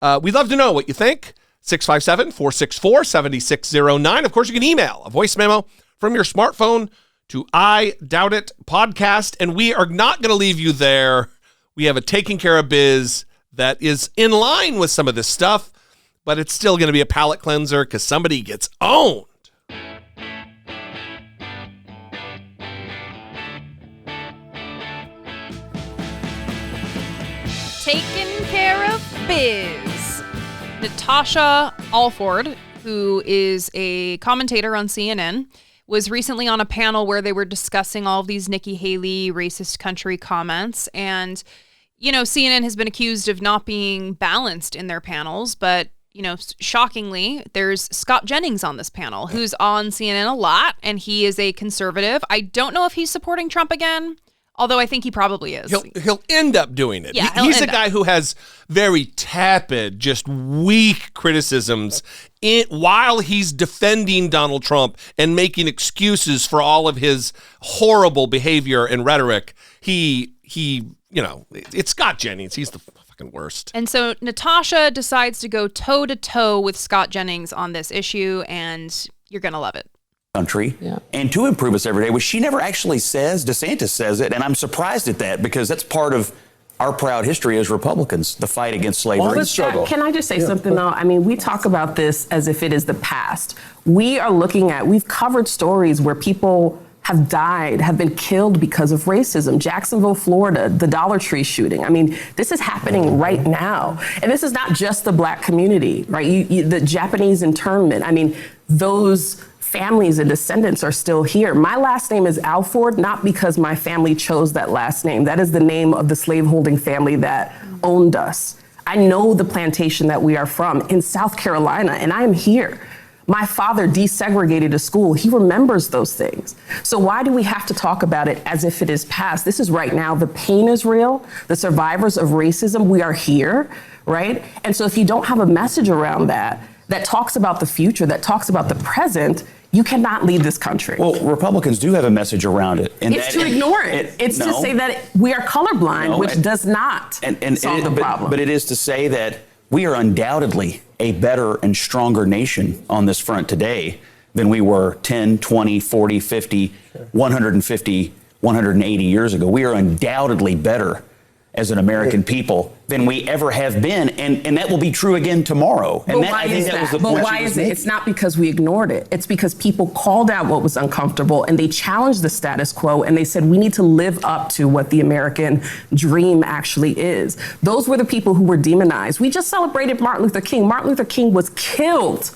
We'd love to know what you think. 657-464-7609. Of course, you can email a voice memo from your smartphone to I Doubt It Podcast, and we are not going to leave you there. We have a Taking Care of Biz that is in line with some of this stuff, but it's still going to be a palate cleanser because somebody gets owned. Taking Care of Biz. Natasha Alford, who is a commentator on CNN, was recently on a panel where they were discussing all of these Nikki Haley racist country comments. And, you know, CNN has been accused of not being balanced in their panels. But, you know, shockingly, there's Scott Jennings on this panel, who's on CNN a lot, and he is a conservative. I don't know if he's supporting Trump again, although I think he probably is. He'll end up doing it. Yeah, he's a guy who has very tepid, just weak criticisms while he's defending Donald Trump and making excuses for all of his horrible behavior and rhetoric. He, you know, it's Scott Jennings. He's the fucking worst. And so Natasha decides to go toe-to-toe with Scott Jennings on this issue, and you're going to love it. Country and to improve us every day, which she never actually says. DeSantis says it, and I'm surprised at that because that's part of our proud history as Republicans, the fight against slavery. Well, struggle. Can I just say something, though? I mean, we talk about this as if it is the past. We've covered stories where people have died, have been killed because of racism. Jacksonville, Florida, the Dollar Tree shooting. I mean, this is happening right now. And this is not just the Black community, right? The Japanese internment. I mean, those families and descendants are still here. My last name is Alford, not because my family chose that last name. That is the name of the slaveholding family that owned us. I know the plantation that we are from in South Carolina, and I am here. My father desegregated a school. He remembers those things. So why do we have to talk about it as if it is past? This is right now. The pain is real. The survivors of racism, we are here, right? And so if you don't have a message around that talks about the future, that talks about the present, you cannot lead this country. Well, Republicans do have a message around it. And it's to ignore it. It's to say that we are colorblind, which does not solve the problem. But it is to say that we are undoubtedly a better and stronger nation on this front today than we were 10, 20, 40, 50, 150, 180 years ago. We are undoubtedly better as an American people than we ever have been, and that will be true again tomorrow. And I think that was the point. But why is it? It's not because we ignored it. It's because people called out what was uncomfortable, and they challenged the status quo, and they said we need to live up to what the American dream actually is. Those were the people who were demonized. We just celebrated Martin Luther King. Martin Luther King was killed.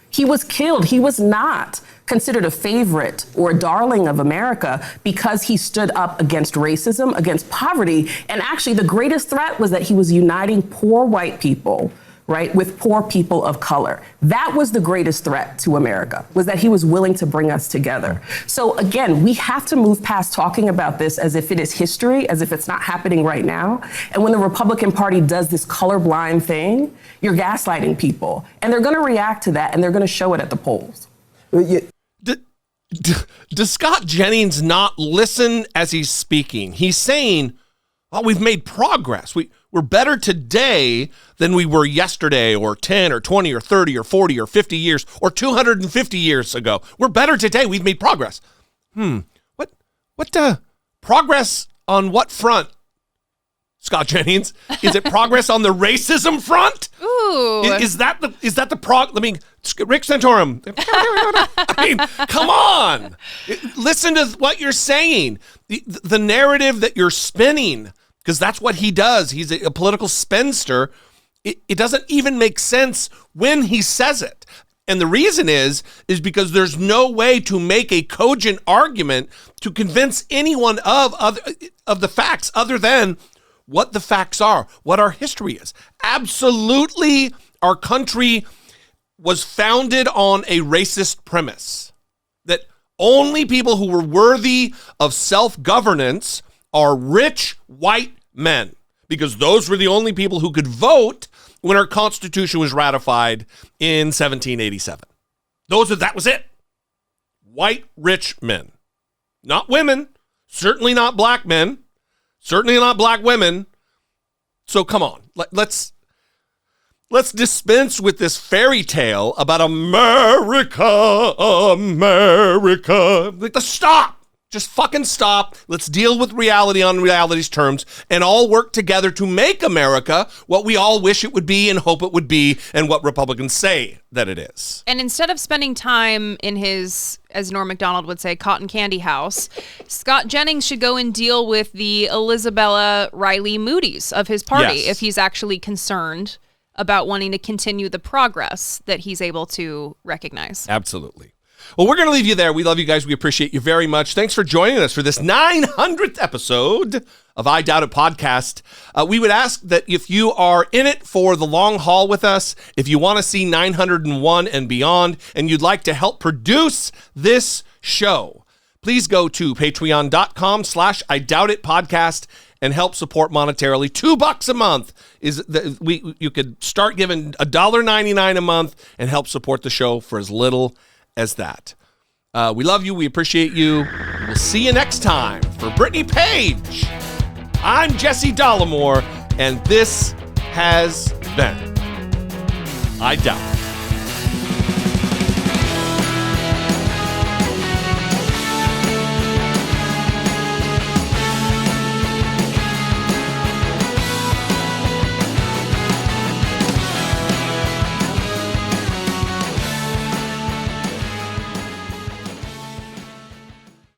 He was killed. He was not considered a favorite or a darling of America because he stood up against racism, against poverty. And actually, the greatest threat was that he was uniting poor white people, right, with poor people of color. That was the greatest threat to America, was that he was willing to bring us together. So again, we have to move past talking about this as if it is history, as if it's not happening right now. And when the Republican Party does this colorblind thing, you're gaslighting people. And they're going to react to that, and they're going to show it at the polls. Does Scott Jennings not listen as he's speaking? He's saying, oh, we've made progress. We're better today than we were yesterday or 10 or 20 or 30 or 40 or 50 years or 250 years ago. We're better today. We've made progress. What progress on what front, Scott Jennings? Is it progress on the racism front? Ooh. Is that the Rick Santorum. I mean, come on. Listen to what you're saying. The narrative that you're spinning, because that's what he does. He's a political spinster. It doesn't even make sense when he says it. And the reason is because there's no way to make a cogent argument to convince anyone of the facts other than what the facts are, what our history is. Absolutely, our country was founded on a racist premise that only people who were worthy of self-governance are rich white men, because those were the only people who could vote when our Constitution was ratified in 1787. That was it. White rich men, not women, certainly not black men, certainly not black women. So come on, let's. Let's dispense with this fairy tale about America. Like, stop. Just fucking stop. Let's deal with reality on reality's terms and all work together to make America what we all wish it would be and hope it would be and what Republicans say that it is. And instead of spending time in his, as Norm Macdonald would say, cotton candy house, Scott Jennings should go and deal with the Elizabella Riley Moody's of his party if he's actually concerned about wanting to continue the progress that he's able to recognize. Absolutely. Well, we're going to leave you there. We love you guys. We appreciate you very much. Thanks for joining us for this 900th episode of I Doubt It podcast. We would ask that if you are in it for the long haul with us, if you want to see 901 and beyond, and you'd like to help produce this show, please go to patreon.com/I Doubt It podcast and help support monetarily. $2 a month you could start giving $1.99 a month and help support the show for as little as that. We love you. We appreciate you. We'll see you next time. For Brittany Page, I'm Jesse Dollemore, and this has been I Doubt It.